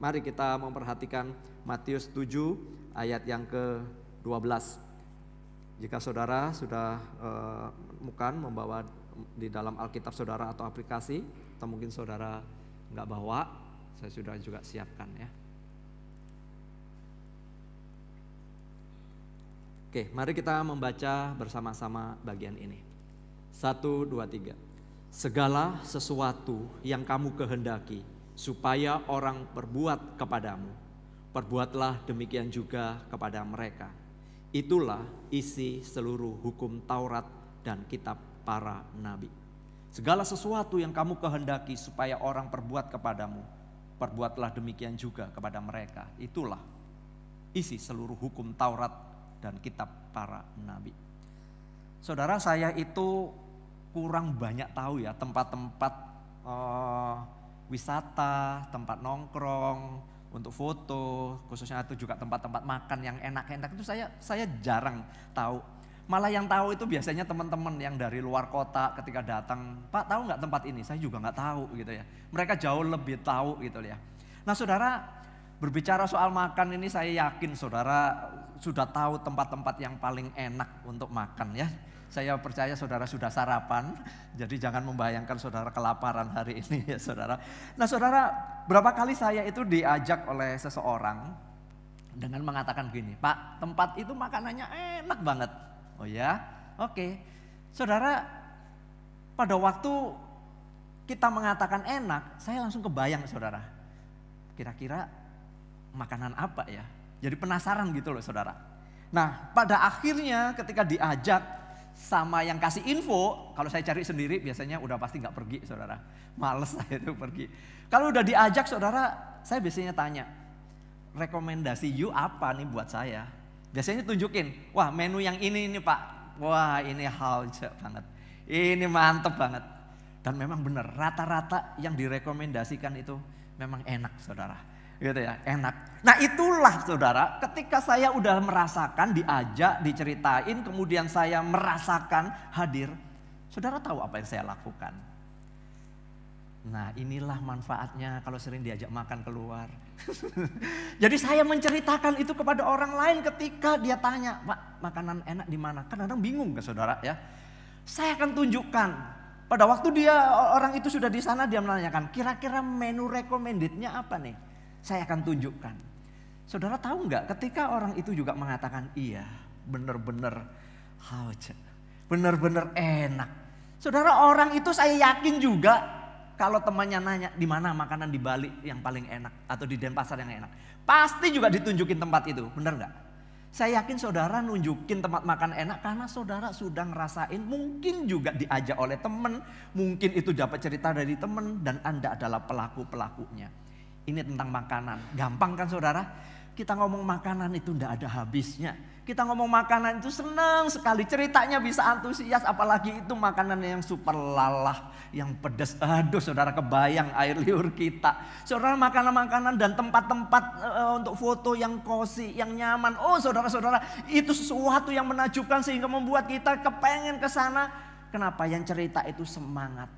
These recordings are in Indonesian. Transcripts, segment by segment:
Mari kita memperhatikan Matius 7 ayat yang ke-12. Jika saudara sudah membawa di dalam Alkitab saudara atau aplikasi, atau mungkin saudara nggak bawa, saya sudah juga siapkan ya. Oke, mari kita membaca bersama-sama bagian ini. 1, 2, 3. Segala sesuatu yang kamu kehendaki supaya orang perbuat kepadamu, perbuatlah demikian juga kepada mereka. Itulah isi seluruh hukum Taurat dan kitab para nabi. Segala sesuatu yang kamu kehendaki supaya orang perbuat kepadamu, perbuatlah demikian juga kepada mereka. Itulah isi seluruh hukum Taurat dan kitab para nabi. Saudara, saya itu kurang banyak tahu ya tempat-tempat wisata, tempat nongkrong, untuk foto, khususnya itu juga tempat-tempat makan yang enak-enak itu saya jarang tahu. Malah yang tahu itu biasanya teman-teman yang dari luar kota ketika datang, Pak tahu nggak tempat ini? Saya juga nggak tahu gitu ya. Mereka jauh lebih tahu gitu ya. Nah saudara, berbicara soal makan ini saya yakin saudara sudah tahu tempat-tempat yang paling enak untuk makan ya. Saya percaya saudara sudah sarapan, jadi jangan membayangkan saudara kelaparan hari ini ya saudara. Nah saudara, berapa kali saya itu diajak oleh seseorang dengan mengatakan gini, Pak tempat itu makanannya enak banget. Oh ya, oke. Saudara, pada waktu kita mengatakan enak, saya langsung kebayang saudara. Kira-kira makanan apa ya? Jadi penasaran gitu loh saudara. Nah pada akhirnya ketika diajak sama yang kasih info, kalau saya cari sendiri biasanya udah pasti gak pergi saudara. Males saya itu pergi. Kalau udah diajak saudara, saya biasanya tanya, rekomendasi you apa nih buat saya? Biasanya tunjukin, wah menu yang ini Pak, wah ini halja banget, ini mantep banget. Dan memang benar, rata-rata yang direkomendasikan itu memang enak saudara. Gitu ya, enak. Nah itulah saudara, ketika saya udah merasakan, diajak, diceritain, kemudian saya merasakan hadir, saudara tahu apa yang saya lakukan? Nah inilah manfaatnya kalau sering diajak makan keluar. Jadi saya menceritakan itu kepada orang lain ketika dia tanya, Pak makanan enak di mana? Kadang-kadang bingung kan saudara ya. Saya akan tunjukkan. Pada waktu orang itu sudah di sana, dia menanyakan, kira-kira menu recommendednya apa nih? Saya akan tunjukkan. Saudara tahu nggak ketika orang itu juga mengatakan iya benar-benar halja, benar-benar enak. Saudara orang itu saya yakin juga kalau temannya nanya di mana makanan di Bali yang paling enak atau di Denpasar yang enak. Pasti juga ditunjukin tempat itu, benar nggak? Saya yakin saudara nunjukin tempat makan enak karena saudara sudah ngerasain, mungkin juga diajak oleh teman, mungkin itu dapat cerita dari teman dan Anda adalah pelaku-pelakunya. Ini tentang makanan, gampang kan saudara? Kita ngomong makanan itu tidak ada habisnya. Kita ngomong makanan itu senang sekali, ceritanya bisa antusias, apalagi itu makanan yang super lalah, yang pedas. Aduh saudara kebayang air liur kita. Saudara makanan-makanan dan tempat-tempat untuk foto yang cozy, yang nyaman. Oh saudara-saudara itu sesuatu yang menakjubkan sehingga membuat kita kepengen ke sana. Kenapa? Yang cerita itu semangat.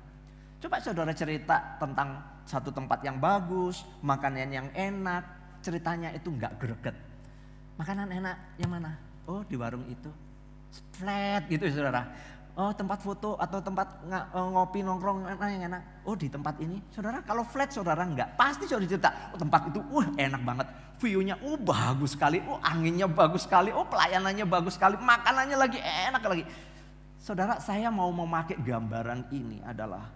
Coba saudara cerita tentang satu tempat yang bagus, makanan yang enak, ceritanya itu enggak greget. Makanan enak yang mana? Oh di warung itu, flat gitu saudara. Oh tempat foto atau tempat ngopi nongkrong yang enak. Oh di tempat ini, saudara kalau flat saudara enggak, pasti saudara cerita. Oh tempat itu, enak banget, viewnya, bagus sekali, anginnya bagus sekali, pelayanannya bagus sekali, makanannya lagi enak lagi. Saudara saya mau memakai gambaran ini adalah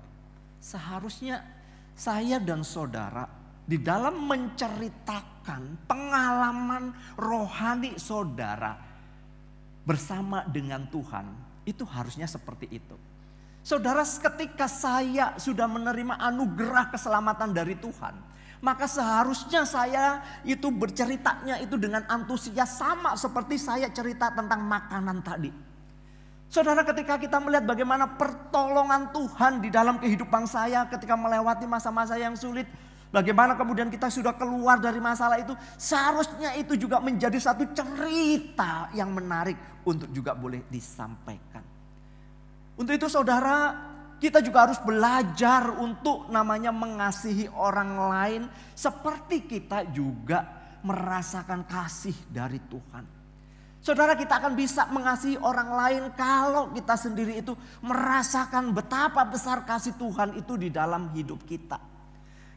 seharusnya saya dan saudara di dalam menceritakan pengalaman rohani saudara bersama dengan Tuhan, itu harusnya seperti itu. Saudara ketika saya sudah menerima anugerah keselamatan dari Tuhan, maka seharusnya saya itu berceritanya itu dengan antusias sama seperti saya cerita tentang makanan tadi. Saudara ketika kita melihat bagaimana pertolongan Tuhan di dalam kehidupan saya ketika melewati masa-masa yang sulit. Bagaimana kemudian kita sudah keluar dari masalah itu. Seharusnya itu juga menjadi satu cerita yang menarik untuk juga boleh disampaikan. Untuk itu saudara, Kita juga harus belajar untuk namanya mengasihi orang lain seperti kita juga merasakan kasih dari Tuhan. Saudara, kita akan bisa mengasihi orang lain kalau kita sendiri itu merasakan betapa besar kasih Tuhan itu di dalam hidup kita.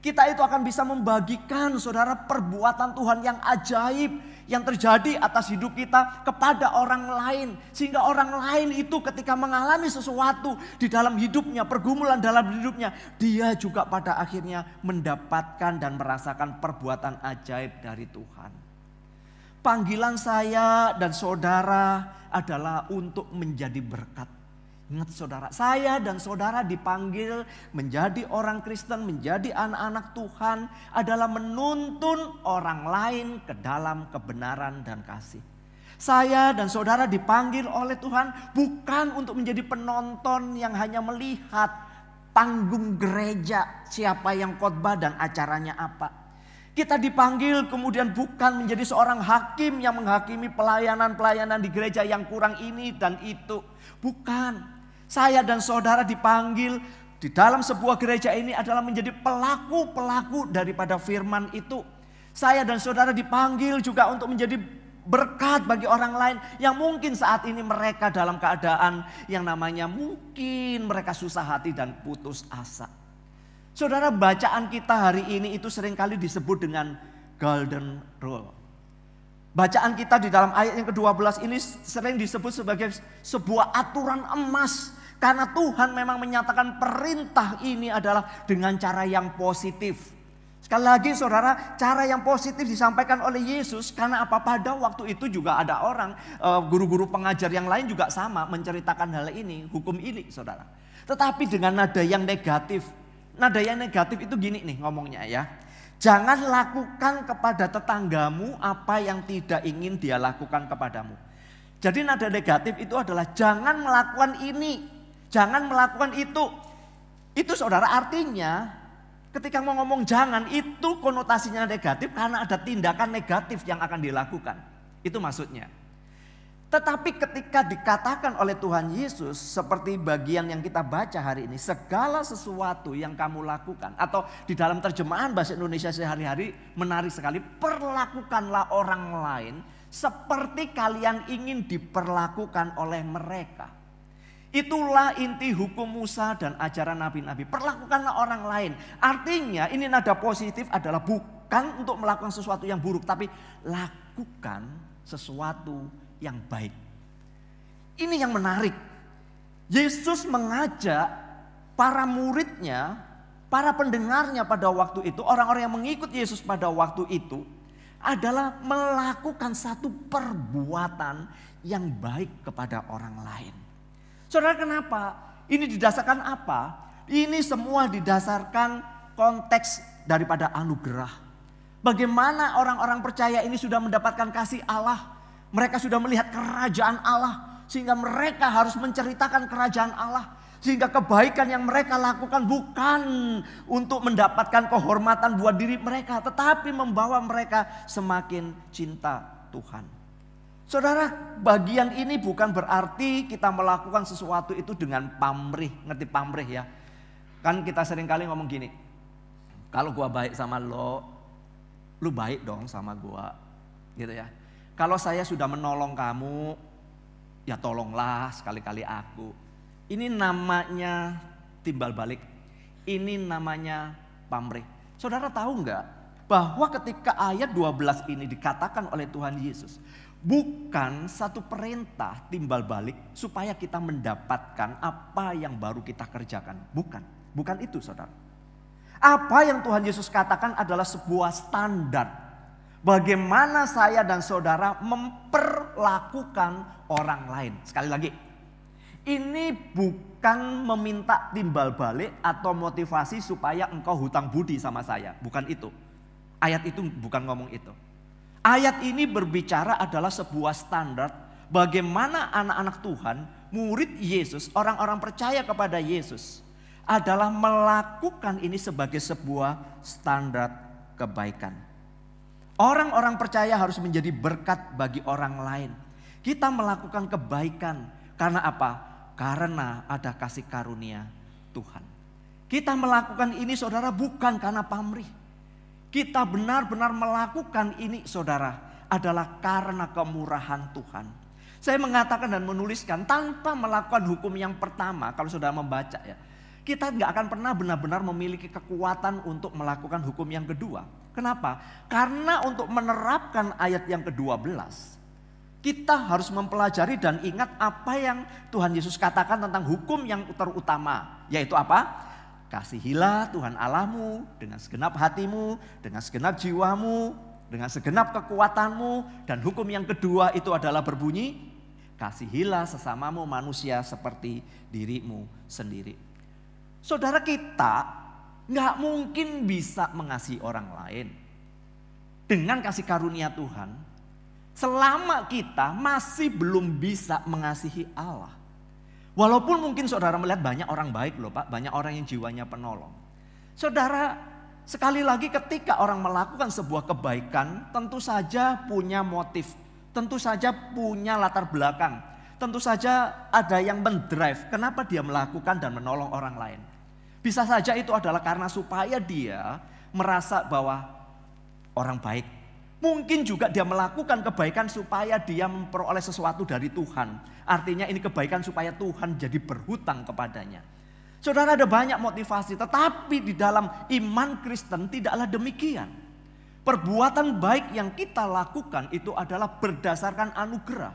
Kita itu akan bisa membagikan, saudara, perbuatan Tuhan yang ajaib yang terjadi atas hidup kita kepada orang lain. Sehingga orang lain itu ketika mengalami sesuatu di dalam hidupnya, pergumulan dalam hidupnya, dia juga pada akhirnya mendapatkan dan merasakan perbuatan ajaib dari Tuhan. Panggilan saya dan saudara adalah untuk menjadi berkat. Ingat saudara, saya dan saudara dipanggil menjadi orang Kristen, menjadi anak-anak Tuhan adalah menuntun orang lain ke dalam kebenaran dan kasih. Saya dan saudara dipanggil oleh Tuhan bukan untuk menjadi penonton yang hanya melihat panggung gereja, siapa yang khotbah dan acaranya apa. Kita dipanggil kemudian bukan menjadi seorang hakim yang menghakimi pelayanan-pelayanan di gereja yang kurang ini dan itu. Bukan. Saya dan saudara dipanggil di dalam sebuah gereja ini adalah menjadi pelaku-pelaku daripada firman itu. Saya dan saudara dipanggil juga untuk menjadi berkat bagi orang lain yang mungkin saat ini mereka dalam keadaan yang namanya mungkin mereka susah hati dan putus asa. Saudara, bacaan kita hari ini itu seringkali disebut dengan golden rule. Bacaan kita di dalam ayat yang ke-12 ini sering disebut sebagai sebuah aturan emas. Karena Tuhan memang menyatakan perintah ini adalah dengan cara yang positif. Sekali lagi saudara, cara yang positif disampaikan oleh Yesus. Karena apa? Pada waktu itu juga ada orang, guru-guru pengajar yang lain juga sama menceritakan hal ini, hukum ini saudara. Tetapi dengan nada yang negatif. Nada yang negatif itu gini nih ngomongnya ya. Jangan lakukan kepada tetanggamu apa yang tidak ingin dia lakukan kepadamu. Jadi nada negatif itu adalah jangan melakukan ini, jangan melakukan itu. Itu saudara artinya ketika mau ngomong jangan itu konotasinya negatif karena ada tindakan negatif yang akan dilakukan. Itu maksudnya. Tetapi ketika dikatakan oleh Tuhan Yesus seperti bagian yang kita baca hari ini, segala sesuatu yang kamu lakukan atau di dalam terjemahan bahasa Indonesia sehari-hari menarik sekali, perlakukanlah orang lain seperti kalian ingin diperlakukan oleh mereka. Itulah inti hukum Musa dan ajaran nabi-nabi. Perlakukanlah orang lain. Artinya ini nada positif adalah bukan untuk melakukan sesuatu yang buruk, tapi lakukan sesuatu yang baik. Ini yang menarik. Yesus mengajak para muridnya, para pendengarnya pada waktu itu, orang-orang yang mengikut Yesus pada waktu itu adalah melakukan satu perbuatan yang baik kepada orang lain. Saudara, kenapa? Ini didasarkan apa? Ini semua didasarkan konteks daripada anugerah. Bagaimana orang-orang percaya ini sudah mendapatkan kasih Allah. Mereka sudah melihat kerajaan Allah. Sehingga mereka harus menceritakan kerajaan Allah. Sehingga kebaikan yang mereka lakukan bukan untuk mendapatkan kehormatan buat diri mereka. Tetapi membawa mereka semakin cinta Tuhan. Saudara, bagian ini bukan berarti kita melakukan sesuatu itu dengan pamrih. Ngerti pamrih ya? Kan kita seringkali ngomong gini. Kalau gua baik sama lo, lu baik dong sama gua. Gitu ya. Kalau saya sudah menolong kamu, ya tolonglah sekali-kali aku. Ini namanya timbal balik. Ini namanya pamrih. Saudara tahu nggak bahwa ketika ayat 12 ini dikatakan oleh Tuhan Yesus, bukan satu perintah timbal balik supaya kita mendapatkan apa yang baru kita kerjakan. Bukan itu saudara. Apa yang Tuhan Yesus katakan adalah sebuah standar. Bagaimana saya dan saudara memperlakukan orang lain. Sekali lagi, ini bukan meminta timbal balik atau motivasi supaya engkau hutang budi sama saya. Bukan itu. Ayat itu bukan ngomong itu. Ayat ini berbicara adalah sebuah standar bagaimana anak-anak Tuhan, murid Yesus, orang-orang percaya kepada Yesus adalah melakukan ini sebagai sebuah standar kebaikan. Orang-orang percaya harus menjadi berkat bagi orang lain. Kita melakukan kebaikan karena apa? Karena ada kasih karunia Tuhan. Kita melakukan ini saudara bukan karena pamrih. Kita benar-benar melakukan ini saudara adalah karena kemurahan Tuhan. Saya mengatakan dan menuliskan tanpa melakukan hukum yang pertama, kalau saudara membaca ya, kita nggak akan pernah benar-benar memiliki kekuatan untuk melakukan hukum yang kedua. Kenapa? Karena untuk menerapkan ayat yang ke-12, kita harus mempelajari dan ingat apa yang Tuhan Yesus katakan tentang hukum yang terutama. Yaitu apa? Kasihilah Tuhan Allahmu dengan segenap hatimu, dengan segenap jiwamu, dengan segenap kekuatanmu. Dan hukum yang kedua itu adalah berbunyi, kasihilah sesamamu manusia seperti dirimu sendiri. Saudara, kita gak mungkin bisa mengasihi orang lain dengan kasih karunia Tuhan selama kita masih belum bisa mengasihi Allah. Walaupun mungkin saudara melihat banyak orang baik loh Pak, banyak orang yang jiwanya penolong. Saudara, sekali lagi ketika orang melakukan sebuah kebaikan, tentu saja punya motif, tentu saja punya latar belakang, tentu saja ada yang mendrive kenapa dia melakukan dan menolong orang lain. Bisa saja itu adalah karena supaya dia merasa bahwa orang baik. Mungkin juga dia melakukan kebaikan supaya dia memperoleh sesuatu dari Tuhan. Artinya ini kebaikan supaya Tuhan jadi berhutang kepadanya. Saudara, ada banyak motivasi, tetapi di dalam iman Kristen tidaklah demikian. Perbuatan baik yang kita lakukan itu adalah berdasarkan anugerah.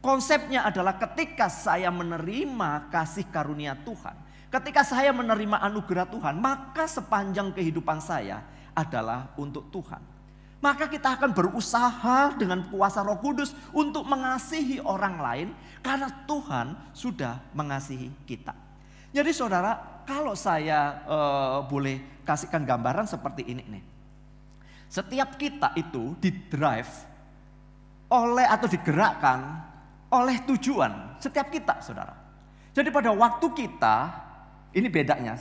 Konsepnya adalah ketika saya menerima kasih karunia Tuhan, ketika saya menerima anugerah Tuhan, maka sepanjang kehidupan saya adalah untuk Tuhan. Maka kita akan berusaha dengan kuasa Roh Kudus untuk mengasihi orang lain karena Tuhan sudah mengasihi kita. Jadi saudara, kalau saya boleh kasihkan gambaran seperti ini nih. Setiap kita itu didrive oleh atau digerakkan oleh tujuan. Setiap kita saudara. Jadi pada waktu kita, ini bedanya.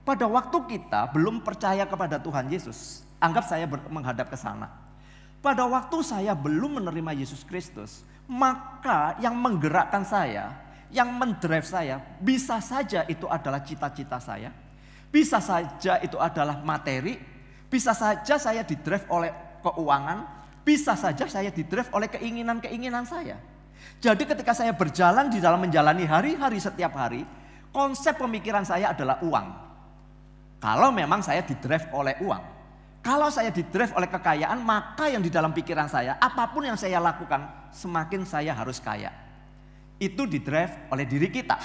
Pada waktu kita belum percaya kepada Tuhan Yesus. Anggap saya menghadap ke sana. Pada waktu saya belum menerima Yesus Kristus, maka yang menggerakkan saya, yang mendrive saya, bisa saja itu adalah cita-cita saya. Bisa saja itu adalah materi. Bisa saja saya didrive oleh keuangan. Bisa saja saya didrive oleh keinginan-keinginan saya. Jadi ketika saya berjalan di dalam menjalani hari-hari setiap hari, konsep pemikiran saya adalah uang. Kalau memang saya didrive oleh uang. Kalau saya didrive oleh kekayaan, maka yang di dalam pikiran saya, apapun yang saya lakukan, semakin saya harus kaya. Itu didrive oleh diri kita.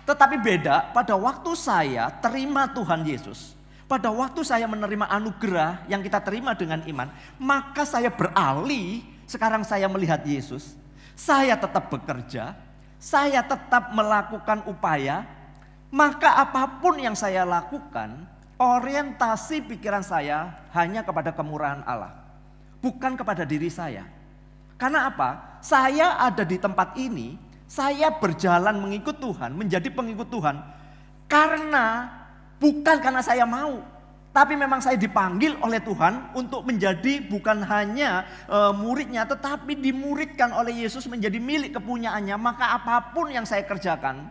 Tetapi beda pada waktu saya terima Tuhan Yesus. Pada waktu saya menerima anugerah yang kita terima dengan iman, maka saya beralih, sekarang saya melihat Yesus. Saya tetap bekerja, saya tetap melakukan upaya, maka apapun yang saya lakukan, orientasi pikiran saya hanya kepada kemurahan Allah, bukan kepada diri saya. Karena apa? Saya ada di tempat ini, saya berjalan mengikut Tuhan, menjadi pengikut Tuhan, bukan karena saya mau, tapi memang saya dipanggil oleh Tuhan untuk menjadi bukan hanya muridnya, tetapi dimuridkan oleh Yesus menjadi milik kepunyaannya. Maka apapun yang saya kerjakan,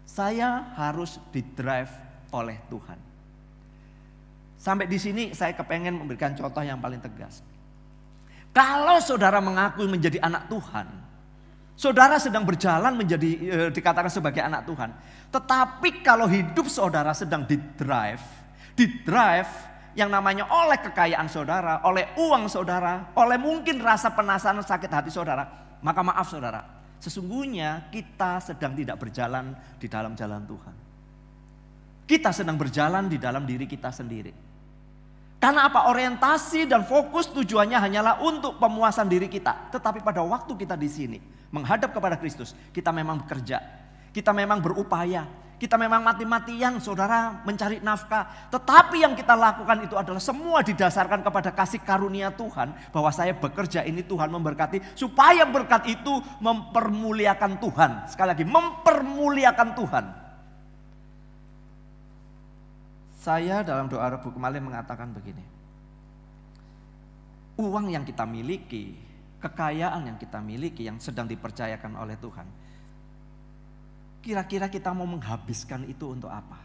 saya harus didrive oleh Tuhan. Sampai di sini saya kepengen memberikan contoh yang paling tegas. Kalau saudara mengaku menjadi anak Tuhan, saudara sedang berjalan menjadi dikatakan sebagai anak Tuhan. Tetapi kalau hidup saudara sedang didrive yang namanya oleh kekayaan saudara, oleh uang saudara, oleh mungkin rasa penasaran sakit hati saudara, maka maaf saudara, sesungguhnya kita sedang tidak berjalan di dalam jalan Tuhan. Kita sedang berjalan di dalam diri kita sendiri. Karena apa? Orientasi dan fokus tujuannya hanyalah untuk pemuasan diri kita. Tetapi pada waktu kita di sini menghadap kepada Kristus, kita memang bekerja, kita memang berupaya, kita memang mati-matian saudara mencari nafkah. Tetapi yang kita lakukan itu adalah semua didasarkan kepada kasih karunia Tuhan. Bahwa saya bekerja ini Tuhan memberkati, supaya berkat itu mempermuliakan Tuhan. Sekali lagi, mempermuliakan Tuhan. Saya dalam doa Rebu kemarin mengatakan begini. Uang yang kita miliki, kekayaan yang kita miliki yang sedang dipercayakan oleh Tuhan, kira-kira kita mau menghabiskan itu untuk apa?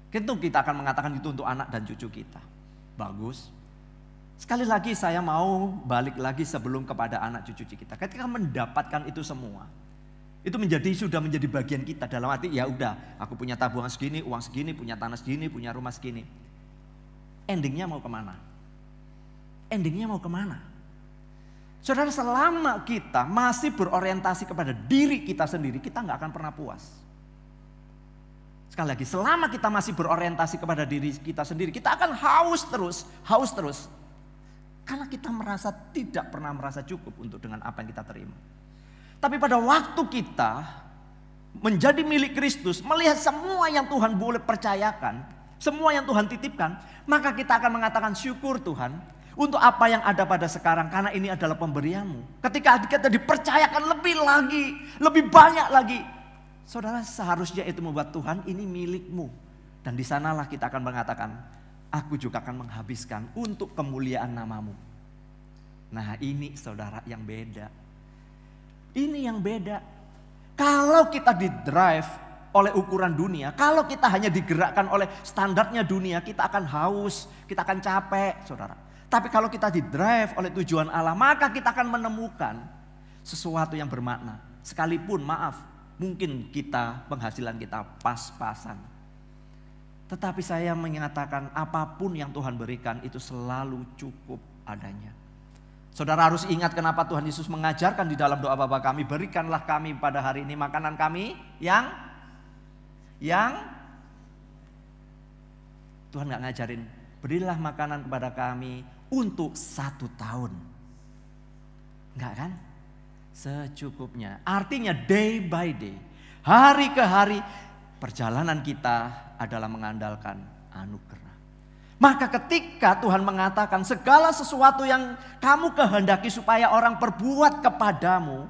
Tentu kita akan mengatakan itu untuk anak dan cucu kita. Bagus. Sekali lagi saya mau balik lagi sebelum kepada anak cucu kita. Ketika mendapatkan itu semua, itu sudah menjadi bagian kita. Dalam arti ya udah, aku punya tabungan segini, uang segini, punya tanah segini, punya rumah segini. Endingnya mau kemana? Endingnya mau kemana? Saudara, selama kita masih berorientasi kepada diri kita sendiri, kita nggak akan pernah puas. Sekali lagi, selama kita masih berorientasi kepada diri kita sendiri, kita akan haus terus. Karena kita tidak pernah merasa cukup untuk dengan apa yang kita terima. Tapi pada waktu kita menjadi milik Kristus, melihat semua yang Tuhan boleh percayakan, semua yang Tuhan titipkan, maka kita akan mengatakan syukur Tuhan untuk apa yang ada pada sekarang, karena ini adalah pemberian-Mu. Ketika kita dipercayakan lebih lagi, lebih banyak lagi, saudara, seharusnya itu membuat Tuhan ini milik-Mu. Dan di sanalah kita akan mengatakan, aku juga akan menghabiskan untuk kemuliaan nama-Mu. Nah, ini saudara yang beda. Ini yang beda. Kalau kita di-drive oleh ukuran dunia, kalau kita hanya digerakkan oleh standarnya dunia, kita akan haus, kita akan capek, saudara. Tapi kalau kita di-drive oleh tujuan Allah, maka kita akan menemukan sesuatu yang bermakna. Sekalipun mungkin penghasilan kita pas-pasan. Tetapi saya menyatakan apapun yang Tuhan berikan itu selalu cukup adanya. Saudara harus ingat kenapa Tuhan Yesus mengajarkan di dalam doa Bapa kami, berikanlah kami pada hari ini makanan kami yang Tuhan gak ngajarin, berilah makanan kepada kami untuk 1 tahun. Enggak kan? Secukupnya. Artinya day by day, hari ke hari, perjalanan kita adalah mengandalkan anugerah. Maka ketika Tuhan mengatakan segala sesuatu yang kamu kehendaki supaya orang perbuat kepadamu,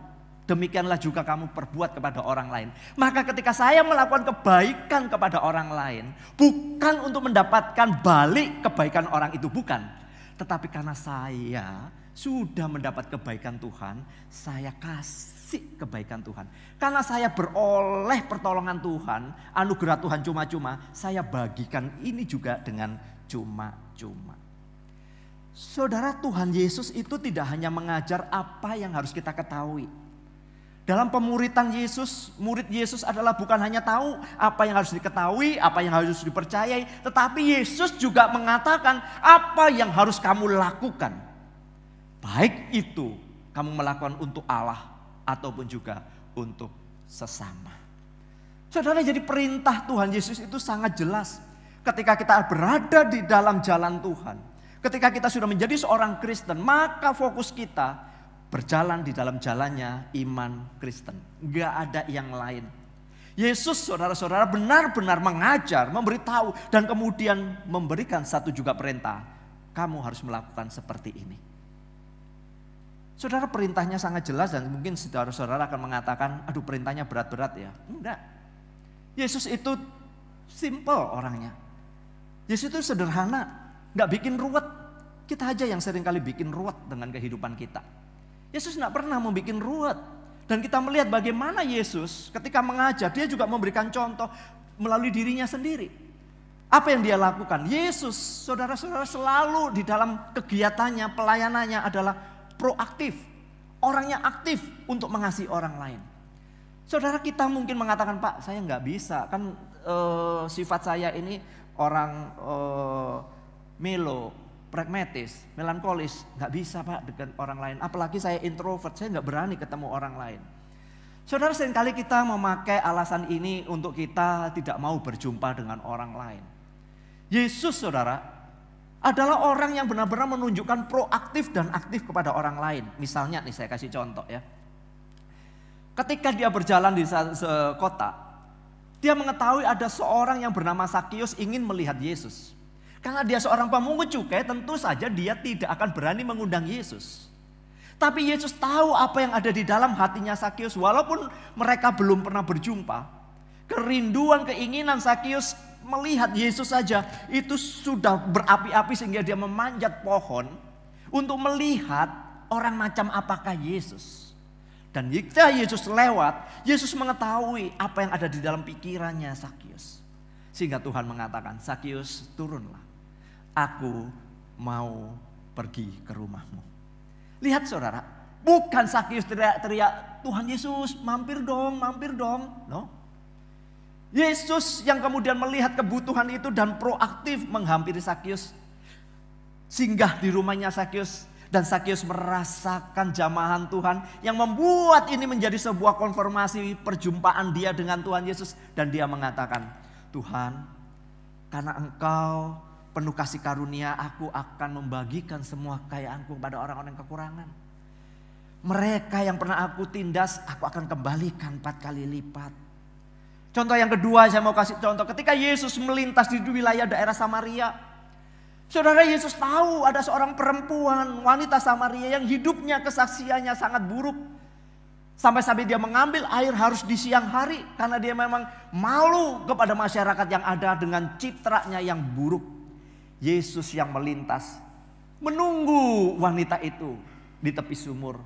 demikianlah juga kamu perbuat kepada orang lain. Maka ketika saya melakukan kebaikan kepada orang lain, bukan untuk mendapatkan balik kebaikan orang itu, bukan. Tetapi karena saya sudah mendapat kebaikan Tuhan, saya kasih kebaikan Tuhan. Karena saya beroleh pertolongan Tuhan, anugerah Tuhan cuma-cuma, saya bagikan ini juga dengan cuma-cuma. Saudara, Tuhan Yesus itu tidak hanya mengajar apa yang harus kita ketahui. Dalam pemuritan Yesus, murid Yesus adalah bukan hanya tahu apa yang harus diketahui, apa yang harus dipercayai, tetapi Yesus juga mengatakan apa yang harus kamu lakukan. Baik itu kamu melakukan untuk Allah ataupun juga untuk sesama. Saudara, jadi perintah Tuhan Yesus itu sangat jelas. Ketika kita berada di dalam jalan Tuhan, ketika kita sudah menjadi seorang Kristen, maka fokus kita berjalan di dalam jalannya iman Kristen. Gak ada yang lain. Yesus, saudara-saudara, benar-benar mengajar, memberitahu, dan kemudian memberikan satu juga perintah. Kamu harus melakukan seperti ini. Saudara, perintahnya sangat jelas dan mungkin saudara-saudara akan mengatakan, aduh perintahnya berat-berat ya. Enggak. Yesus itu simple orangnya. Yesus itu sederhana, gak bikin ruwet. Kita aja yang seringkali bikin ruwet dengan kehidupan kita. Yesus tidak pernah membuat ruwet. Dan kita melihat bagaimana Yesus ketika mengajar, dia juga memberikan contoh melalui dirinya sendiri. Apa yang dia lakukan? Yesus, saudara-saudara, selalu di dalam kegiatannya, pelayanannya adalah proaktif. Orangnya aktif untuk mengasihi orang lain. Saudara, kita mungkin mengatakan, Pak, saya nggak bisa. Kan sifat saya ini orang melo, pragmatis, melankolis, nggak bisa Pak dengan orang lain. Apalagi saya introvert, saya nggak berani ketemu orang lain. Saudara, seringkali kita memakai alasan ini untuk kita tidak mau berjumpa dengan orang lain. Yesus, saudara, adalah orang yang benar-benar menunjukkan proaktif dan aktif kepada orang lain. Misalnya nih, saya kasih contoh ya. Ketika dia berjalan di kota, dia mengetahui ada seorang yang bernama Sakius ingin melihat Yesus. Karena dia seorang pemungut cukai, tentu saja dia tidak akan berani mengundang Yesus. Tapi Yesus tahu apa yang ada di dalam hatinya Sakius. Walaupun mereka belum pernah berjumpa, kerinduan, keinginan Sakius melihat Yesus saja itu sudah berapi-api sehingga dia memanjat pohon untuk melihat orang macam apakah Yesus. Dan jika Yesus lewat, Yesus mengetahui apa yang ada di dalam pikirannya Sakius. Sehingga Tuhan mengatakan, Sakius turunlah, aku mau pergi ke rumahmu. Lihat saudara, bukan Sakius teriak-teriak, Tuhan Yesus mampir dong. No. Yesus yang kemudian melihat kebutuhan itu dan proaktif menghampiri Sakius. Singgah di rumahnya Sakius. Dan Sakius merasakan jamahan Tuhan yang membuat ini menjadi sebuah konfirmasi perjumpaan dia dengan Tuhan Yesus. Dan dia mengatakan, Tuhan, karena Engkau penuh kasih karunia, aku akan membagikan semua kekayaanku kepada orang-orang yang kekurangan. Mereka yang pernah aku tindas, aku akan kembalikan 4 kali lipat. Contoh yang kedua, saya mau kasih contoh. Ketika Yesus melintas di wilayah daerah Samaria, saudara, Yesus tahu ada seorang perempuan, wanita Samaria yang hidupnya, kesaksiannya sangat buruk. Sampai-sampai dia mengambil air harus di siang hari. Karena dia memang malu kepada masyarakat yang ada dengan citranya yang buruk. Yesus yang melintas menunggu wanita itu di tepi sumur.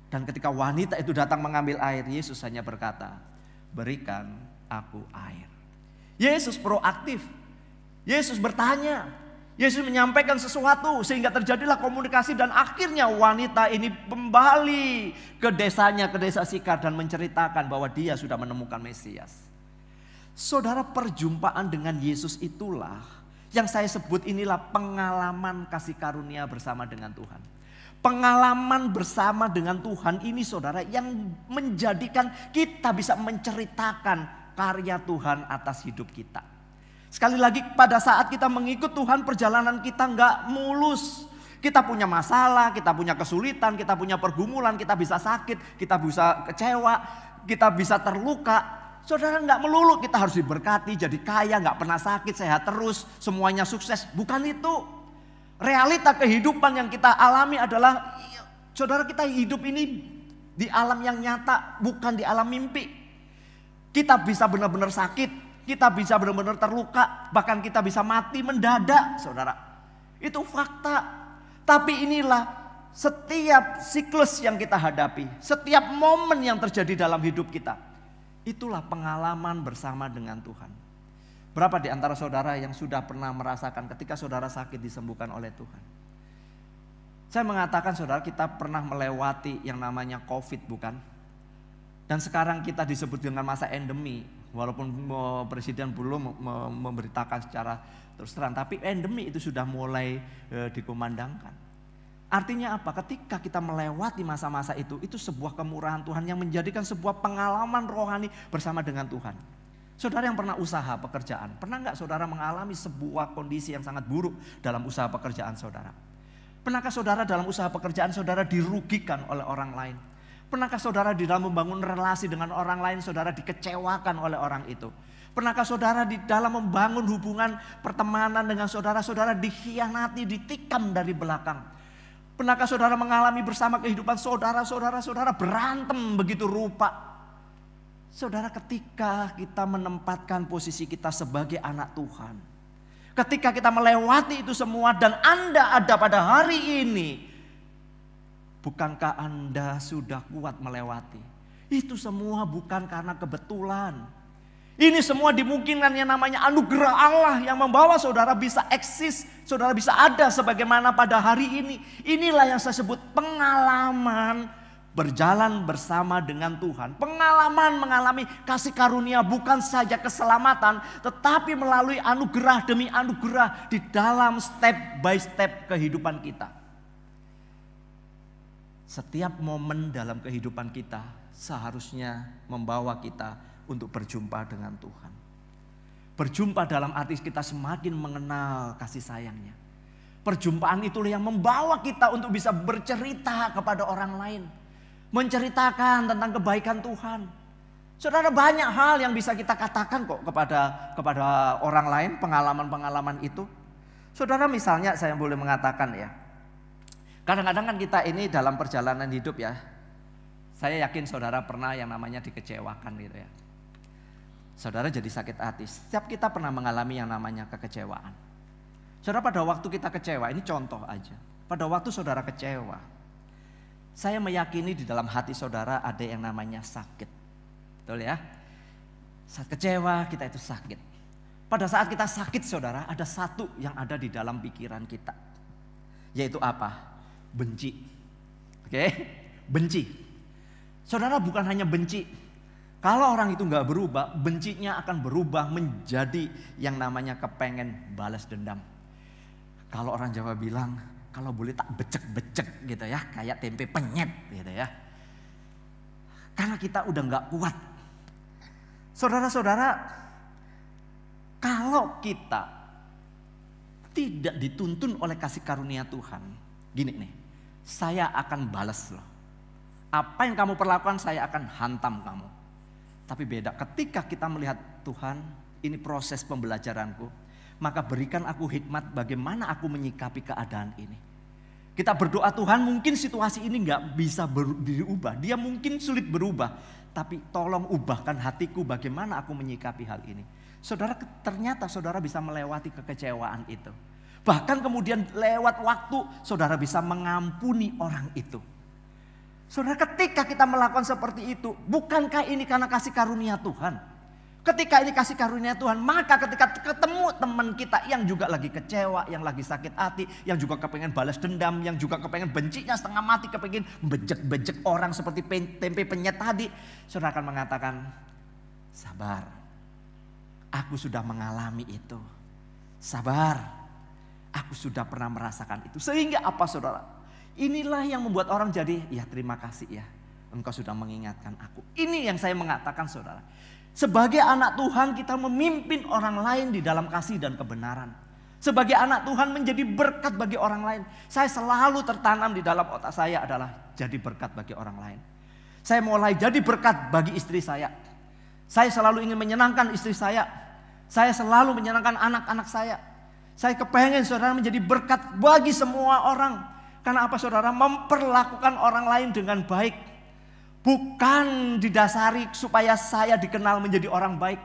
Dan ketika wanita itu datang mengambil air, Yesus hanya berkata, berikan aku air. Yesus proaktif. Yesus bertanya. Yesus menyampaikan sesuatu sehingga terjadilah komunikasi dan akhirnya wanita ini kembali ke desanya, ke desa Sikar dan menceritakan bahwa dia sudah menemukan Mesias. Saudara, perjumpaan dengan Yesus itulah yang saya sebut inilah pengalaman kasih karunia bersama dengan Tuhan. Pengalaman bersama dengan Tuhan ini saudara yang menjadikan kita bisa menceritakan karya Tuhan atas hidup kita. Sekali lagi pada saat kita mengikut Tuhan perjalanan kita nggak mulus. Kita punya masalah, kita punya kesulitan, kita punya pergumulan, kita bisa sakit, kita bisa kecewa, kita bisa terluka. Saudara, nggak melulu kita harus diberkati, jadi kaya, nggak pernah sakit, sehat terus, semuanya sukses. Bukan itu. Realita kehidupan yang kita alami adalah, saudara, kita hidup ini di alam yang nyata, bukan di alam mimpi. Kita bisa benar-benar sakit. Kita bisa benar-benar terluka, bahkan kita bisa mati mendadak, saudara. Itu fakta. Tapi inilah setiap siklus yang kita hadapi, setiap momen yang terjadi dalam hidup kita. Itulah pengalaman bersama dengan Tuhan. Berapa di antara saudara yang sudah pernah merasakan ketika saudara sakit disembuhkan oleh Tuhan? Saya mengatakan saudara, kita pernah melewati yang namanya COVID, bukan? Dan sekarang kita disebut dengan masa endemi. Walaupun presiden belum memberitakan secara terus terang, tapi endemi itu sudah mulai dikumandangkan. Artinya apa? Ketika kita melewati masa-masa itu sebuah kemurahan Tuhan yang menjadikan sebuah pengalaman rohani bersama dengan Tuhan. Saudara yang pernah usaha pekerjaan, pernah nggak saudara mengalami sebuah kondisi yang sangat buruk dalam usaha pekerjaan saudara? Pernahkah saudara dalam usaha pekerjaan saudara dirugikan oleh orang lain? Pernahkah saudara di dalam membangun relasi dengan orang lain, saudara dikecewakan oleh orang itu? Pernahkah saudara di dalam membangun hubungan pertemanan dengan saudara-saudara dikhianati, ditikam dari belakang? Pernahkah saudara mengalami bersama kehidupan saudara-saudara berantem begitu rupa? Saudara, ketika kita menempatkan posisi kita sebagai anak Tuhan, ketika kita melewati itu semua dan Anda ada pada hari ini, bukankah Anda sudah kuat melewati? Itu semua bukan karena kebetulan. Ini semua dimungkinkan yang namanya anugerah Allah yang membawa saudara bisa eksis, saudara bisa ada sebagaimana pada hari ini. Inilah yang saya sebut pengalaman berjalan bersama dengan Tuhan. Pengalaman mengalami kasih karunia bukan saja keselamatan, tetapi melalui anugerah demi anugerah di dalam step by step kehidupan kita. Setiap momen dalam kehidupan kita seharusnya membawa kita untuk berjumpa dengan Tuhan. Berjumpa dalam arti kita semakin mengenal kasih sayangnya. Perjumpaan itulah yang membawa kita untuk bisa bercerita kepada orang lain. Menceritakan tentang kebaikan Tuhan. Saudara, banyak hal yang bisa kita katakan kok kepada orang lain, pengalaman-pengalaman itu. Saudara, misalnya saya boleh mengatakan ya, kadang-kadang kan kita ini dalam perjalanan hidup ya, saya yakin saudara pernah yang namanya dikecewakan gitu ya. Saudara jadi sakit hati, setiap kita pernah mengalami yang namanya kekecewaan. Saudara, pada waktu kita kecewa, ini contoh aja. Pada waktu saudara kecewa, Saya meyakini di dalam hati saudara ada yang namanya sakit. Betul ya? Saat kecewa kita itu sakit. Pada saat kita sakit saudara, ada satu yang ada di dalam pikiran kita. Yaitu apa? Benci. Oke? Benci. Saudara bukan hanya benci. Kalau orang itu gak berubah, bencinya akan berubah menjadi yang namanya kepengen balas dendam. Kalau orang Jawa bilang, kalau boleh tak becek-becek gitu ya, kayak tempe penyet gitu ya. Karena kita udah gak kuat. Saudara-saudara, kalau kita tidak dituntun oleh kasih karunia Tuhan, gini nih, saya akan balas loh. Apa yang kamu perlakukan saya akan hantam kamu. Tapi beda ketika kita melihat Tuhan, ini proses pembelajaranku, maka berikan aku hikmat bagaimana aku menyikapi keadaan ini. Kita berdoa, Tuhan mungkin situasi ini gak bisa diubah, dia mungkin sulit berubah, tapi tolong ubahkan hatiku bagaimana aku menyikapi hal ini. Saudara, ternyata saudara bisa melewati kekecewaan itu. Bahkan kemudian lewat waktu saudara bisa mengampuni orang itu. Saudara, ketika kita melakukan seperti itu, bukankah ini karena kasih karunia Tuhan? Ketika ini kasih karunia Tuhan, maka ketika ketemu teman kita yang juga lagi kecewa, yang lagi sakit hati, yang juga kepengen balas dendam, yang juga kepengen bencinya setengah mati, kepengen bejek-bejek orang seperti tempe penyet tadi, saudara akan mengatakan, sabar, aku sudah mengalami itu. Sabar, aku sudah pernah merasakan itu. Sehingga apa saudara? Inilah yang membuat orang jadi, ya terima kasih ya, engkau sudah mengingatkan aku. Ini yang saya mengatakan saudara. Sebagai anak Tuhan kita memimpin orang lain di dalam kasih dan kebenaran. Sebagai anak Tuhan menjadi berkat bagi orang lain. Saya selalu tertanam di dalam otak saya adalah jadi berkat bagi orang lain. Saya mulai jadi berkat bagi istri saya. Saya selalu ingin menyenangkan istri saya. Saya selalu menyenangkan anak-anak saya. Saya kepengen saudara menjadi berkat bagi semua orang. Karena apa saudara? Memperlakukan orang lain dengan baik. Bukan didasari supaya saya dikenal menjadi orang baik.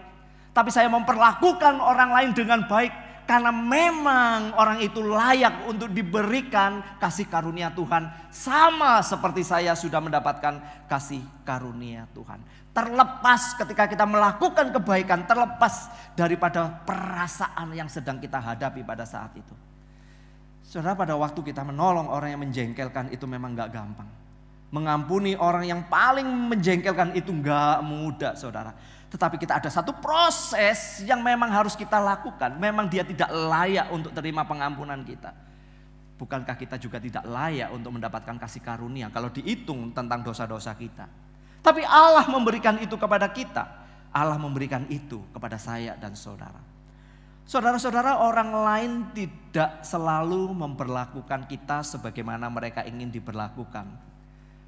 Tapi saya memperlakukan orang lain dengan baik. Karena memang orang itu layak untuk diberikan kasih karunia Tuhan. Sama seperti saya sudah mendapatkan kasih karunia Tuhan. Terlepas ketika kita melakukan kebaikan. Terlepas daripada perasaan yang sedang kita hadapi pada saat itu. Saudara, pada waktu kita menolong orang yang menjengkelkan itu memang gak gampang. Mengampuni orang yang paling menjengkelkan itu gak mudah saudara. Tetapi kita ada satu proses yang memang harus kita lakukan. Memang dia tidak layak untuk terima pengampunan kita. Bukankah kita juga tidak layak untuk mendapatkan kasih karunia kalau dihitung tentang dosa-dosa kita. Tapi Allah memberikan itu kepada kita. Allah memberikan itu kepada saya dan saudara. Saudara-saudara, orang lain tidak selalu memperlakukan kita sebagaimana mereka ingin diperlakukan.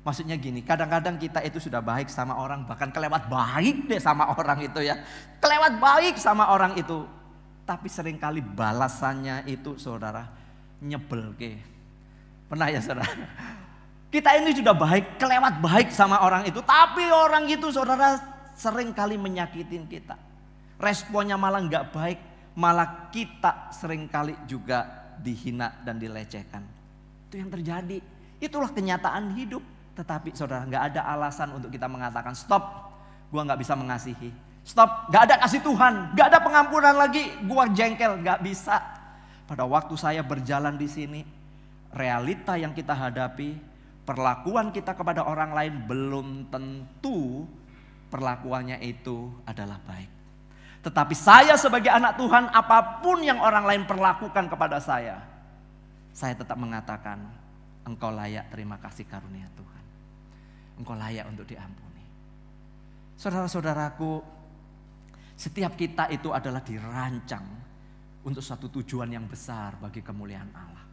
Maksudnya gini, kadang-kadang kita itu sudah baik sama orang, bahkan kelewat baik deh sama orang itu ya. Kelewat baik sama orang itu. Tapi seringkali balasannya itu saudara nyebel ke. Pernah ya saudara? Kita ini sudah baik, kelewat baik sama orang itu. Tapi orang itu saudara seringkali menyakitin kita. Responnya malah gak baik, malah kita seringkali juga dihina dan dilecehkan. Itu yang terjadi, itulah kenyataan hidup. Tetapi saudara, gak ada alasan untuk kita mengatakan stop, gua gak bisa mengasihi. Stop, gak ada kasih Tuhan, gak ada pengampunan lagi, gua jengkel, gak bisa. Pada waktu saya berjalan di sini, realita yang kita hadapi, perlakuan kita kepada orang lain belum tentu perlakuannya itu adalah baik. Tetapi saya sebagai anak Tuhan, apapun yang orang lain perlakukan kepada saya tetap mengatakan, engkau layak terima kasih karunia Tuhan. Engkau layak untuk diampuni. Saudara-saudaraku, setiap kita itu adalah dirancang untuk suatu tujuan yang besar bagi kemuliaan Allah.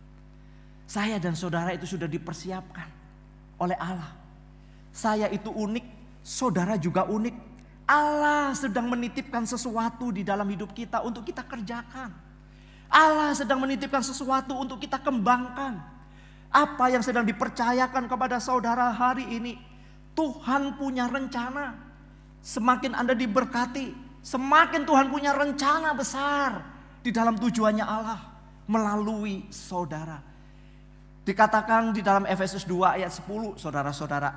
Saya dan saudara itu sudah dipersiapkan oleh Allah. Saya itu unik, saudara juga unik. Allah sedang menitipkan sesuatu di dalam hidup kita untuk kita kerjakan. Allah sedang menitipkan sesuatu untuk kita kembangkan. Apa yang sedang dipercayakan kepada saudara hari ini, Tuhan punya rencana. Semakin Anda diberkati, semakin Tuhan punya rencana besar di dalam tujuannya Allah melalui saudara. Dikatakan di dalam Efesus 2 ayat 10, saudara-saudara,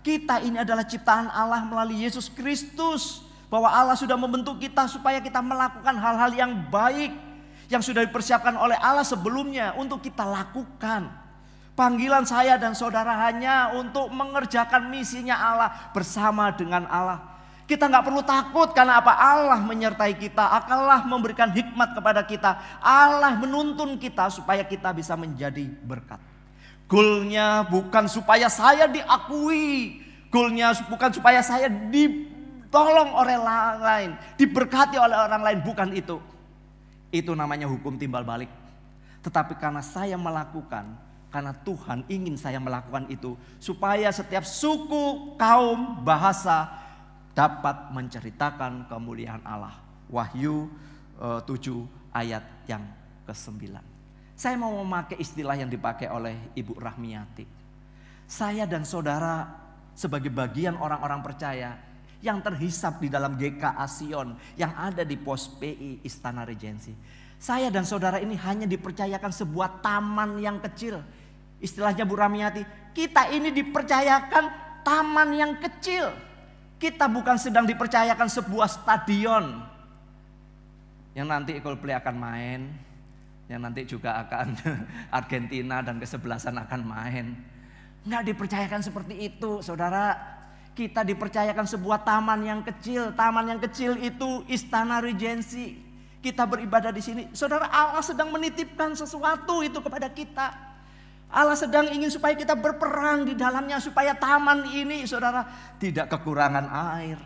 kita ini adalah ciptaan Allah melalui Yesus Kristus. Bahwa Allah sudah membentuk kita supaya kita melakukan hal-hal yang baik yang sudah dipersiapkan oleh Allah sebelumnya untuk kita lakukan. Panggilan saya dan saudara hanya untuk mengerjakan misinya Allah bersama dengan Allah. Kita nggak perlu takut karena apa? Allah menyertai kita, Allah memberikan hikmat kepada kita, Allah menuntun kita supaya kita bisa menjadi berkat. Goalnya bukan supaya saya diakui, goalnya bukan supaya saya ditolong oleh orang lain, diberkati oleh orang lain, bukan itu. Itu namanya hukum timbal balik. Tetapi karena saya melakukan, karena Tuhan ingin saya melakukan itu, supaya setiap suku, kaum, bahasa dapat menceritakan kemuliaan Allah. Wahyu 7 ayat yang ke-9. Saya mau memakai istilah yang dipakai oleh Ibu Rahmiati. Saya dan saudara sebagai bagian orang-orang percaya yang terhisap di dalam GKA Sion yang ada di pos PI Istana Regensi. Saya dan saudara ini hanya dipercayakan sebuah taman yang kecil. Istilahnya Bu Rahmiati, kita ini dipercayakan taman yang kecil. Kita bukan sedang dipercayakan sebuah stadion yang nanti Coldplay akan main, yang nanti juga akan Argentina dan kesebelasan akan main. Nggak dipercayakan seperti itu, saudara. Kita dipercayakan sebuah taman yang kecil. Taman yang kecil itu Istana Regensi. Kita beribadah di sini. Saudara, Allah sedang menitipkan sesuatu itu kepada kita. Allah sedang ingin supaya kita berperang di dalamnya, supaya taman ini, saudara, tidak kekurangan air.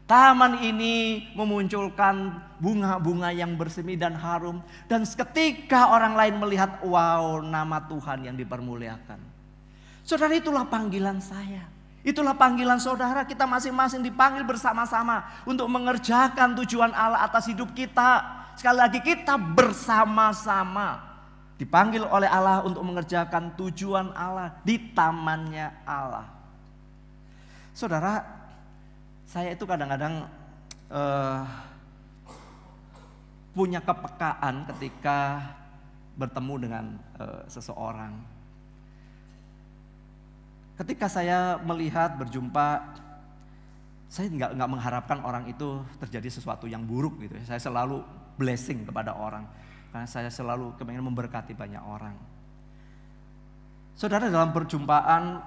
Taman ini memunculkan bunga-bunga yang bersemi dan harum. Dan ketika orang lain melihat, wow, nama Tuhan yang dipermuliakan. Saudara, itulah panggilan saya. Itulah panggilan saudara, kita masing-masing dipanggil bersama-sama untuk mengerjakan tujuan Allah atas hidup kita. Sekali lagi, kita bersama-sama dipanggil oleh Allah untuk mengerjakan tujuan Allah di tamannya Allah. Saudara, saya itu kadang-kadang punya kepekaan ketika bertemu dengan seseorang. Ketika saya melihat, berjumpa, saya nggak mengharapkan orang itu terjadi sesuatu yang buruk gitu. Saya selalu blessing kepada orang. Karena saya selalu kepengen memberkati banyak orang. Saudara, dalam perjumpaan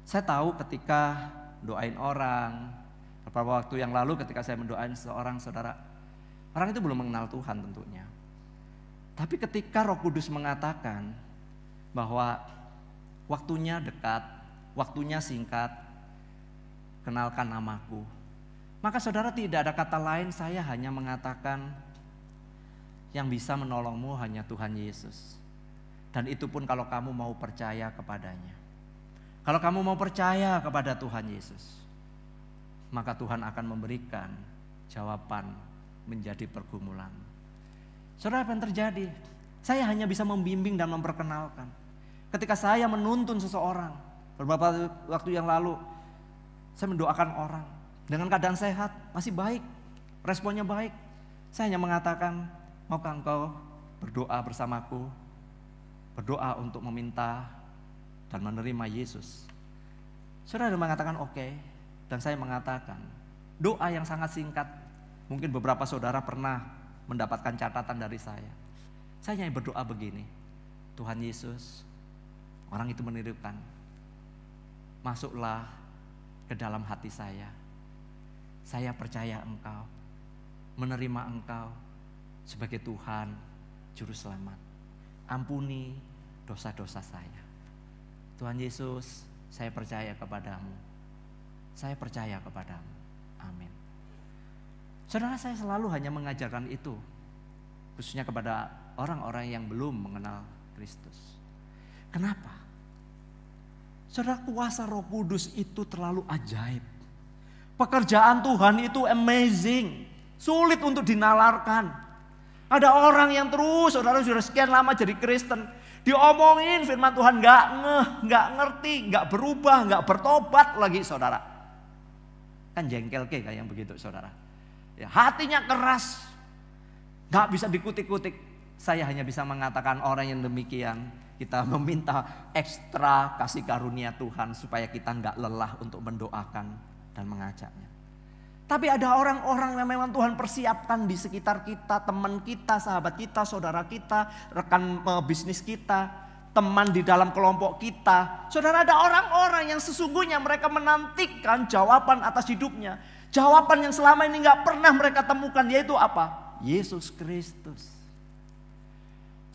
saya tahu ketika doain orang, beberapa waktu yang lalu ketika saya mendoain seorang saudara, orang itu belum mengenal Tuhan tentunya. Tapi ketika Roh Kudus mengatakan bahwa waktunya dekat, waktunya singkat, kenalkan namaku. Maka saudara, tidak ada kata lain, saya hanya mengatakan, yang bisa menolongmu hanya Tuhan Yesus. Dan itu pun kalau kamu mau percaya kepadanya. Kalau kamu mau percaya kepada Tuhan Yesus, maka Tuhan akan memberikan jawaban menjadi pergumulan. Saudara, apa yang terjadi? Saya hanya bisa membimbing dan memperkenalkan. Ketika saya menuntun seseorang, beberapa waktu yang lalu, saya mendoakan orang dengan keadaan sehat, masih baik, responnya baik. Saya hanya mengatakan, maukah engkau berdoa bersamaku, berdoa untuk meminta dan menerima Yesus? Saudara mengatakan oke, dan saya mengatakan doa yang sangat singkat. Mungkin beberapa saudara pernah mendapatkan catatan dari saya. Saya hanya berdoa begini, Tuhan Yesus, orang itu menirukan, masuklah ke dalam hati saya. Saya percaya engkau, menerima engkau sebagai Tuhan Juru Selamat. Ampuni dosa-dosa saya. Tuhan Yesus, saya percaya kepadamu. Saya percaya kepadamu. Amin. Saudara, saya selalu hanya mengajarkan itu, khususnya kepada orang-orang yang belum mengenal Kristus. Kenapa? Saudara, kuasa Roh Kudus itu terlalu ajaib. Pekerjaan Tuhan itu amazing, sulit untuk dinalarkan. Ada orang yang terus, saudara sudah sekian lama jadi Kristen, diomongin firman Tuhan nggak ngeh, nggak ngerti, nggak berubah, nggak bertobat lagi, saudara. Kan jengkel kayak yang begitu, saudara. Ya, hatinya keras, nggak bisa dikutik-kutik. Saya hanya bisa mengatakan orang yang demikian Kita meminta ekstra kasih karunia Tuhan supaya kita nggak lelah untuk mendoakan dan mengajaknya. Tapi ada orang-orang yang memang Tuhan persiapkan di sekitar kita, teman kita, sahabat kita, saudara kita, rekan bisnis kita, teman di dalam kelompok kita. Saudara, ada orang-orang yang sesungguhnya mereka menantikan jawaban atas hidupnya. Jawaban yang selama ini gak pernah mereka temukan, yaitu apa? Yesus Kristus.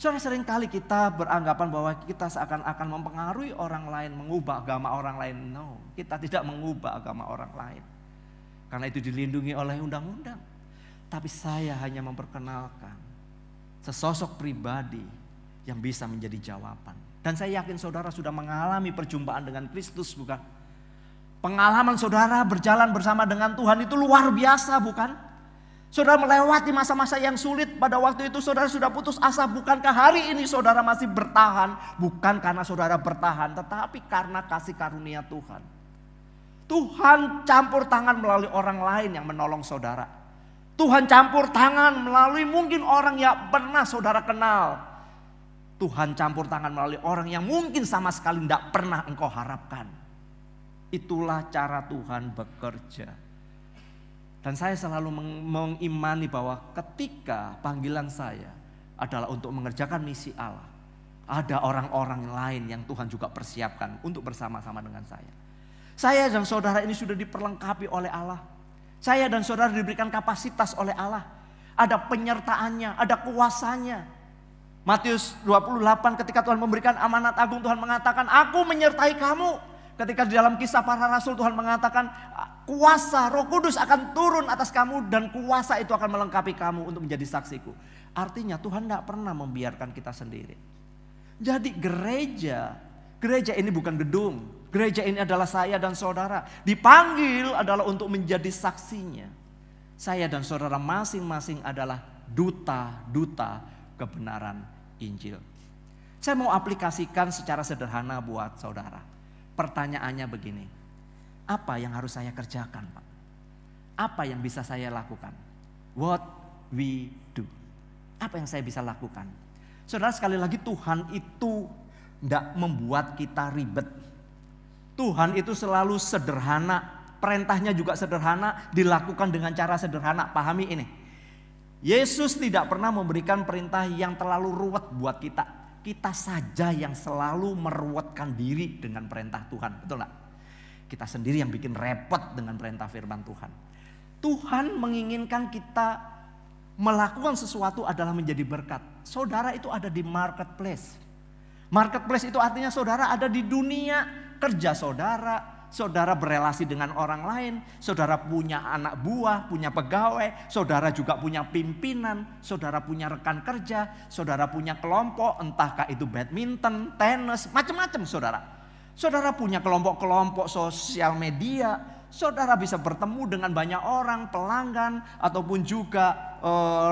Saudara, seringkali kita beranggapan bahwa kita seakan-akan mempengaruhi orang lain, mengubah agama orang lain. No, kita tidak mengubah agama orang lain. Karena itu dilindungi oleh undang-undang. Tapi saya hanya memperkenalkan sesosok pribadi yang bisa menjadi jawaban. Dan saya yakin saudara sudah mengalami perjumpaan dengan Kristus, bukan? Pengalaman saudara berjalan bersama dengan Tuhan itu luar biasa, bukan? Saudara melewati masa-masa yang sulit. Pada waktu itu saudara sudah putus asa. Bukankah hari ini saudara masih bertahan? Bukan karena saudara bertahan, tetapi karena kasih karunia Tuhan. Tuhan campur tangan melalui orang lain yang menolong saudara. Tuhan campur tangan melalui mungkin orang yang pernah saudara kenal. Tuhan campur tangan melalui orang yang mungkin sama sekali tidak pernah engkau harapkan. Itulah cara Tuhan bekerja. Dan saya selalu mengimani bahwa ketika panggilan saya adalah untuk mengerjakan misi Allah, ada orang-orang lain yang Tuhan juga persiapkan untuk bersama-sama dengan saya. Saya dan saudara ini sudah diperlengkapi oleh Allah. Saya dan saudara diberikan kapasitas oleh Allah. Ada penyertaannya, ada kuasanya. Matius 28 ketika Tuhan memberikan amanat agung, Tuhan mengatakan, aku menyertai kamu. Ketika di dalam kisah para rasul Tuhan mengatakan, kuasa Roh Kudus akan turun atas kamu dan kuasa itu akan melengkapi kamu untuk menjadi saksiku. Artinya Tuhan tidak pernah membiarkan kita sendiri. Jadi gereja ini bukan gedung. Gereja ini adalah saya dan saudara. Dipanggil adalah untuk menjadi saksinya. Saya dan saudara masing-masing adalah duta-duta kebenaran Injil. Saya mau aplikasikan secara sederhana buat saudara. Pertanyaannya begini. Apa yang harus saya kerjakan, Pak? Apa yang bisa saya lakukan? What we do. Apa yang saya bisa lakukan? Saudara, sekali lagi Tuhan itu tidak membuat kita ribet. Tuhan itu selalu sederhana, perintahnya juga sederhana, dilakukan dengan cara sederhana. Pahami ini. Yesus tidak pernah memberikan perintah yang terlalu ruwet buat kita. Kita saja yang selalu meruwetkan diri dengan perintah Tuhan. Betul enggak? Kita sendiri yang bikin repot dengan perintah firman Tuhan. Tuhan menginginkan kita melakukan sesuatu adalah menjadi berkat. Saudara itu ada di marketplace. Marketplace itu artinya saudara ada di dunia kerja saudara, saudara berelasi dengan orang lain, saudara punya anak buah, punya pegawai, saudara juga punya pimpinan, saudara punya rekan kerja, saudara punya kelompok, entahkah itu badminton, tenis, macam-macam saudara. Saudara punya kelompok-kelompok sosial media, saudara bisa bertemu dengan banyak orang, pelanggan, ataupun juga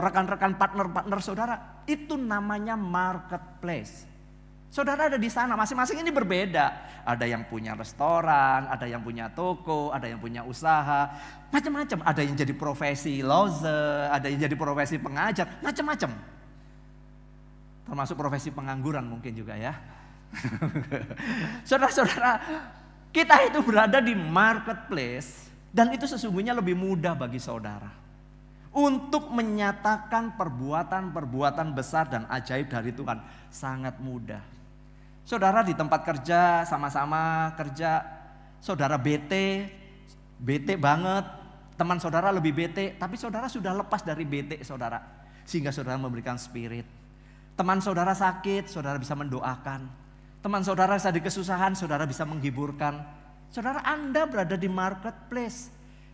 rekan-rekan partner-partner saudara. Itu namanya marketplace. Saudara ada di sana, masing-masing ini berbeda. Ada yang punya restoran, ada yang punya toko, ada yang punya usaha, macam-macam. Ada yang jadi profesi loze, ada yang jadi profesi pengajar, macam-macam. Termasuk profesi pengangguran mungkin juga ya. Saudara-saudara, kita itu berada di marketplace dan itu sesungguhnya lebih mudah bagi saudara untuk menyatakan perbuatan-perbuatan besar dan ajaib dari Tuhan. Sangat mudah. Saudara di tempat kerja, sama-sama kerja, saudara bete banget, teman saudara lebih bete, tapi saudara sudah lepas dari bete saudara, sehingga saudara memberikan spirit. Teman saudara sakit, saudara bisa mendoakan. Teman saudara sedang kesusahan, saudara bisa menghiburkan. Saudara, Anda berada di marketplace.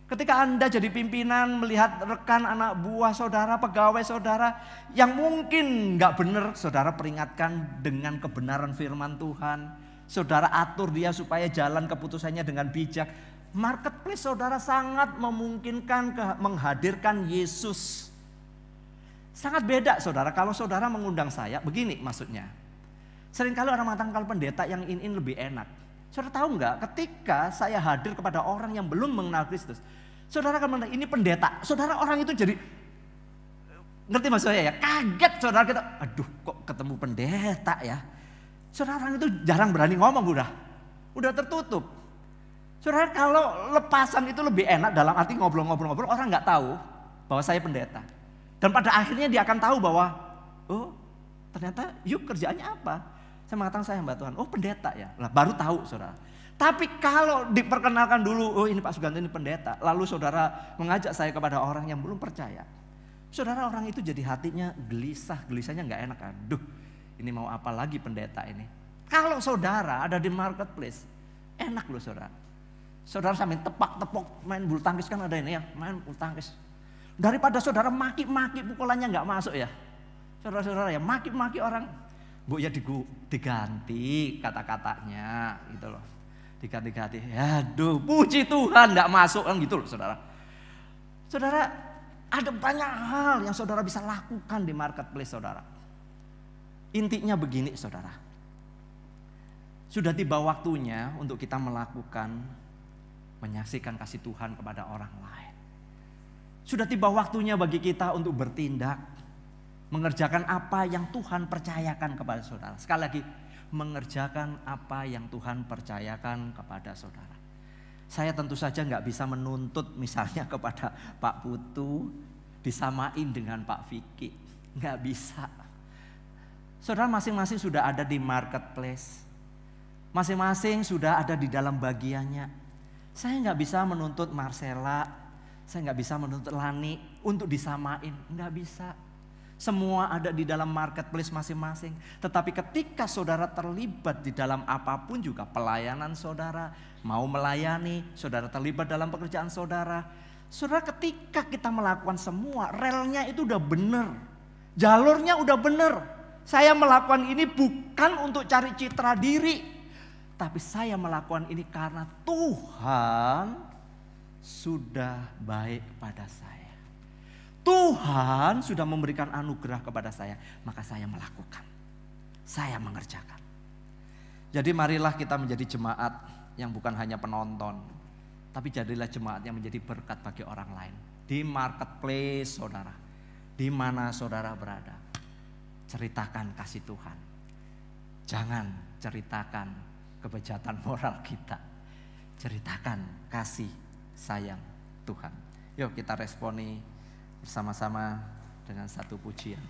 Ketika Anda jadi pimpinan, melihat rekan anak buah saudara, pegawai saudara yang mungkin gak benar, saudara peringatkan dengan kebenaran firman Tuhan. Saudara atur dia supaya jalan keputusannya dengan bijak. Marketplace saudara sangat memungkinkan menghadirkan Yesus. Sangat beda saudara, kalau saudara mengundang saya, begini maksudnya. Seringkali orang mengatakan kalau pendeta yang in lebih enak. Saudara tahu nggak? Ketika saya hadir kepada orang yang belum mengenal Kristus, saudara akan mengenal ini pendeta. Saudara orang itu jadi, ngerti maksud saya ya? Kaget saudara kita. Aduh, kok ketemu pendeta ya? Saudara, orang itu jarang berani ngomong, udah tertutup. Saudara, kalau lepasan itu lebih enak, dalam arti ngobrol-ngobrol, orang nggak tahu bahwa saya pendeta. Dan pada akhirnya dia akan tahu bahwa, oh ternyata yuk kerjaannya apa? Saya mengatakan saya hamba Tuhan, oh pendeta ya, lah baru tahu saudara. Tapi kalau diperkenalkan dulu, oh ini Pak Suganto ini pendeta, lalu saudara mengajak saya kepada orang yang belum percaya. Saudara, orang itu jadi hatinya gelisahnya nggak enak. Aduh, ini mau apa lagi pendeta ini? Kalau saudara ada di marketplace, enak loh saudara. Saudara sambil tepak-tepok main bulu tangkis, kan ada ini ya, main bulu tangkis. Daripada saudara maki-maki, pukulannya nggak masuk ya. Saudara-saudara ya, maki-maki orang, bu ya diganti kata-katanya gitu loh. Diganti-ganti, aduh puji Tuhan nggak masuk kan gitu loh saudara. Saudara, ada banyak hal yang saudara bisa lakukan di marketplace saudara. Intinya begini saudara. Sudah tiba waktunya untuk kita melakukan, menyaksikan kasih Tuhan kepada orang lain. Sudah tiba waktunya bagi kita untuk bertindak, mengerjakan apa yang Tuhan percayakan kepada saudara. Sekali lagi, mengerjakan apa yang Tuhan percayakan kepada saudara. Saya tentu saja nggak bisa menuntut misalnya kepada Pak Putu disamain dengan Pak Vicky, nggak bisa. Saudara masing-masing sudah ada di marketplace, masing-masing sudah ada di dalam bagiannya. Saya nggak bisa menuntut Marcella, saya nggak bisa menuntut Lani untuk disamain, nggak bisa. Semua ada di dalam marketplace masing-masing. Tetapi ketika saudara terlibat di dalam apapun juga pelayanan saudara, mau melayani, saudara terlibat dalam pekerjaan saudara. Saudara, ketika kita melakukan semua, relnya itu udah benar. Jalurnya udah benar. Saya melakukan ini bukan untuk cari citra diri. Tapi saya melakukan ini karena Tuhan sudah baik pada saya. Tuhan sudah memberikan anugerah kepada saya, maka saya melakukan. Saya mengerjakan. Jadi marilah kita menjadi jemaat yang bukan hanya penonton, tapi jadilah jemaat yang menjadi berkat bagi orang lain. Di marketplace saudara, di mana saudara berada, ceritakan kasih Tuhan. Jangan ceritakan kebejatan moral kita. Ceritakan kasih sayang Tuhan. Yuk kita responi bersama-sama dengan satu pujian.